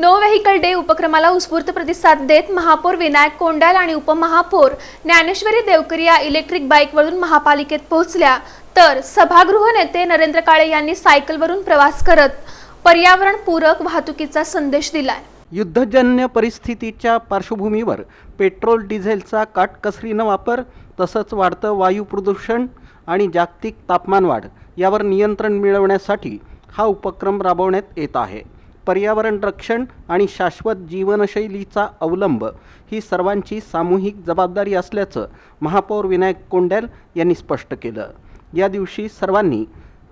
No vehicle day उपक्रमाला उत्स्फूर्त प्रतिसाद देत महापौर विनायक कोंडाल आणि उपमहापौर ज्ञानेश्वरी देवकर या इलेक्ट्रिक बाईकवरून महापालिकेत पोहोचल्या, तर सभागृह नेते नरेंद्र काळे यांनी सायकलवरून प्रवास करत पर्यावरणपूरक वाहतुकीचा संदेश दिलाय। युद्धजन्य परिस्थितीच्या पार्श्वभूमीवर पेट्रोल डिझेलचा काटकसरीने वापर, तसंच वाढतं वायू प्रदूषण आणि जागतिक तापमान वाढ यावर नियंत्रण मिळवण्यासाठी हा उपक्रम राबवण्यात येत आहे। पर्यावरण रक्षण आणि शाश्वत जीवनशैलीचा अवलंब ही सर्वांची सामूहिक जबाबदारी असल्याचं महापौर विनायक कोंडाल यांनी स्पष्ट केलं। या दिवशी सर्वांनी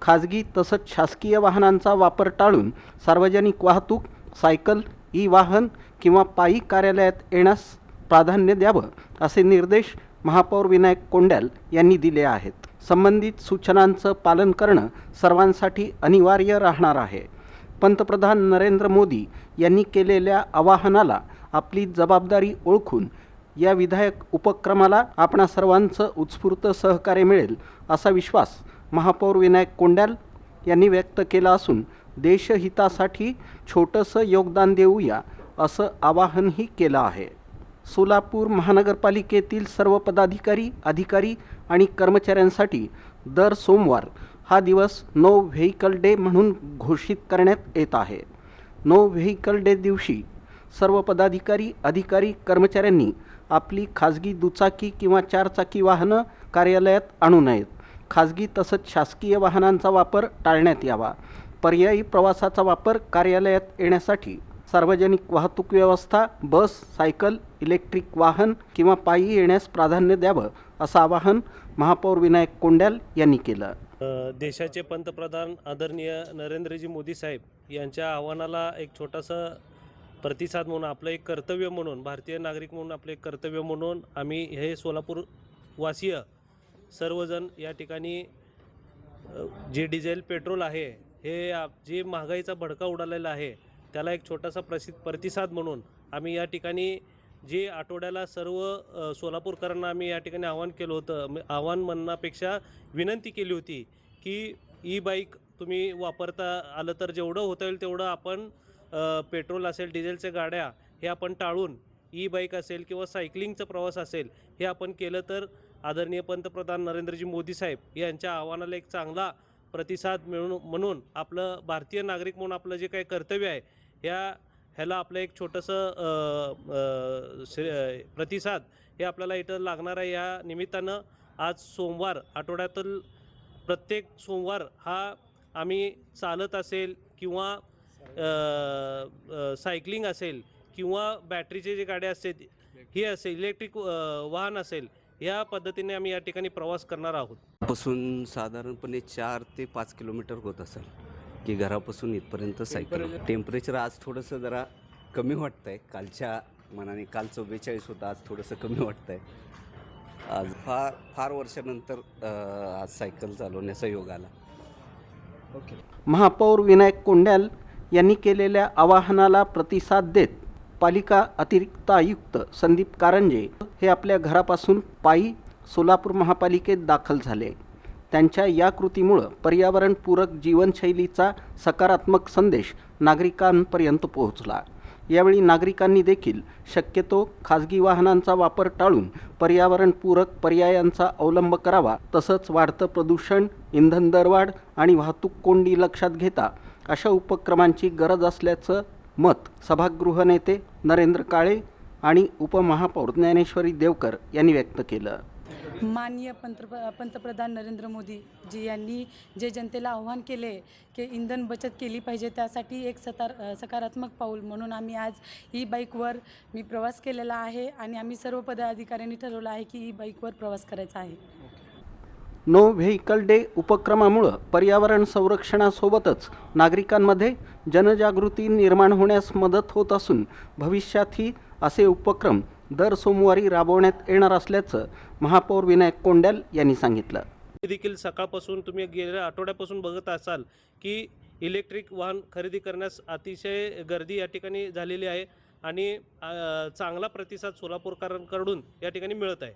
खाजगी तसंच शासकीय वाहनांचा वापर टाळून सार्वजनिक वाहतूक, सायकल, ई वाहन किंवा पायी कार्यालयात येण्यास प्राधान्य द्यावं असे निर्देश महापौर विनायक कोंडाल यांनी दिले आहेत। संबंधित सूचनांचं पालन करणं सर्वांसाठी अनिवार्य राहणार आहे। पंतप्रधान नरेंद्र मोदी यांनी केलेल्या आवाहनाला आपली जबाबदारी ओळखून या विधायक उपक्रमाला आपणा सर्वांचं उत्स्फूर्त सहकार्य मिळेल असा विश्वास महापौर विनायक कोंडाल यांनी व्यक्त केला असून देशहितासाठी छोटंसं योगदान देऊया असं आवाहनही केलं आहे। सोलापूर महानगरपालिकेतील सर्व पदाधिकारी, अधिकारी आणि कर्मचाऱ्यांसाठी दर सोमवार हा दिवस नो व्हेकल डे म्हणून घोषित करण्यात येत आहे। नो व्हेकल डे दिवशी सर्व पदाधिकारी, अधिकारी, कर्मचाऱ्यांनी आपली खाजगी दुचाकी किंवा चारचाकी वाहनं कार्यालयात आणू नयेत। खाजगी तसंच शासकीय वाहनांचा वापर टाळण्यात यावा। पर्यायी प्रवासाचा वापर कार्यालयात येण्यासाठी सार्वजनिक वाहतूक व्यवस्था, बस, सायकल, इलेक्ट्रिक वाहन किंवा पायी येण्यास प्राधान्य द्यावं असं आवाहन महापौर विनायक कोंडाल यांनी केलं। देशाचे पंतप्रधान आदरणीय नरेंद्रजी मोदी साहेब यांच्या आव्हानाला एक छोटासा प्रतिसाद म्हणून, आपलं एक कर्तव्य म्हणून, भारतीय नागरिक म्हणून आपले एक कर्तव्य म्हणून आम्ही हे सोलापूर वासीय सर्वजण या ठिकाणी जे डिझेल पेट्रोल आहे, हे जे महागाईचा भडका उडालेला आहे, त्याला एक छोटासा प्रतिसाद म्हणून आम्ही या ठिकाणी जे आठवड्याला सर्व सोलापूरकरांना आम्ही या ठिकाणी आवाहन केलं होतं। आवाहन म्हणण्यापेक्षा विनंती केली होती की ई बाईक तुम्ही वापरता आलं तर जेवढं होता येईल तेवढं आपण पेट्रोल असेल, डिझेलच्या गाड्या हे आपण टाळून ई बाईक असेल किंवा सायकलिंगचा प्रवास असेल हे आपण केलं तर आदरणीय पंतप्रधान नरेंद्रजी मोदी साहेब यांच्या आव्हानाला एक चांगला प्रतिसाद म्हणून आपलं भारतीय नागरिक म्हणून आपलं जे काही कर्तव्य आहे ह्याला आपलं एक छोटंसं प्रतिसाद हे आपल्याला इथं लागणार आहे। या निमित्तानं आज सोमवार, आठवड्यातील प्रत्येक सोमवार हा आम्ही चालत असेल किंवा सायकलिंग असेल किंवा बॅटरीचे जे गाड्या असतील हे असेल, इलेक्ट्रिक वाहन असेल, या पद्धतीने आम्ही या ठिकाणी प्रवास करणार आहोत। पासून साधारणपणे 4 ते 5 किलोमीटर होत असेल की घरापासून इथपर्यंत सायकल। टेम्परेचर आज थोडंसं जरा कमी वाटतंय, कालच्या मनाने काल 44 होतं, आज थोडंसं कमी वाटतंय। आज फार वर्षानंतर आज सायकल चालवण्याचा योग आला। महापौर विनायक कोंडाल यांनी केलेल्या आवाहनाला प्रतिसाद देत पालिका अतिरिक्त आयुक्त संदीप कारंजे हे आपल्या घरापासून पायी सोलापूर महापालिकेत दाखल झाले। त्यांच्या या कृतीमुळे पर्यावरणपूरक जीवनशैलीचा सकारात्मक संदेश नागरिकांपर्यंत पोहोचला। यावेळी नागरिकांनी देखील शक्यतो खाजगी वाहनांचा वापर टाळून पर्यावरणपूरक पर्यायांचा अवलंब करावा, तसंच वाढतं प्रदूषण, इंधन दरवाढ आणि वाहतूक कोंडी लक्षात घेता अशा उपक्रमांची गरज असल्याचं मत सभागृह नेते नरेंद्र काळे आणि उपमहापौर ज्ञानेश्वरी देवकर यांनी व्यक्त केलं। माननीय पंतप्रधान नरेंद्र मोदी जी यांनी जे जनतेला आव्हान केले की इंधन बचत केली पाहिजे, त्यासाठी एक सकारात्मक पाऊल म्हणून आम्ही आज ई बाईकवर मी प्रवास केलेला आहे आणि आम्ही सर्व पदाधिकाऱ्यांनी ठरवलं आहे की ई बाईकवर प्रवास करायचा आहे। नो व्हेकल डे उपक्रमामुळे पर्यावरण संरक्षणासोबतच नागरिकांमध्ये जनजागृती निर्माण होण्यास मदत होत असून भविष्यातही असे उपक्रम दर सोमवारी राबवण्यात येणार असल्याचं महापौर विनायक कोंडाल यांनी सांगितलं। देखील सकाळपासून तुम्ही गेल्या आठवड्यापासून बघत असाल की इलेक्ट्रिक वाहन खरेदी करण्यास अतिशय गर्दी या ठिकाणी झालेली आहे आणि चांगला प्रतिसाद सोलापूरकरांकडून या ठिकाणी मिळत आहे।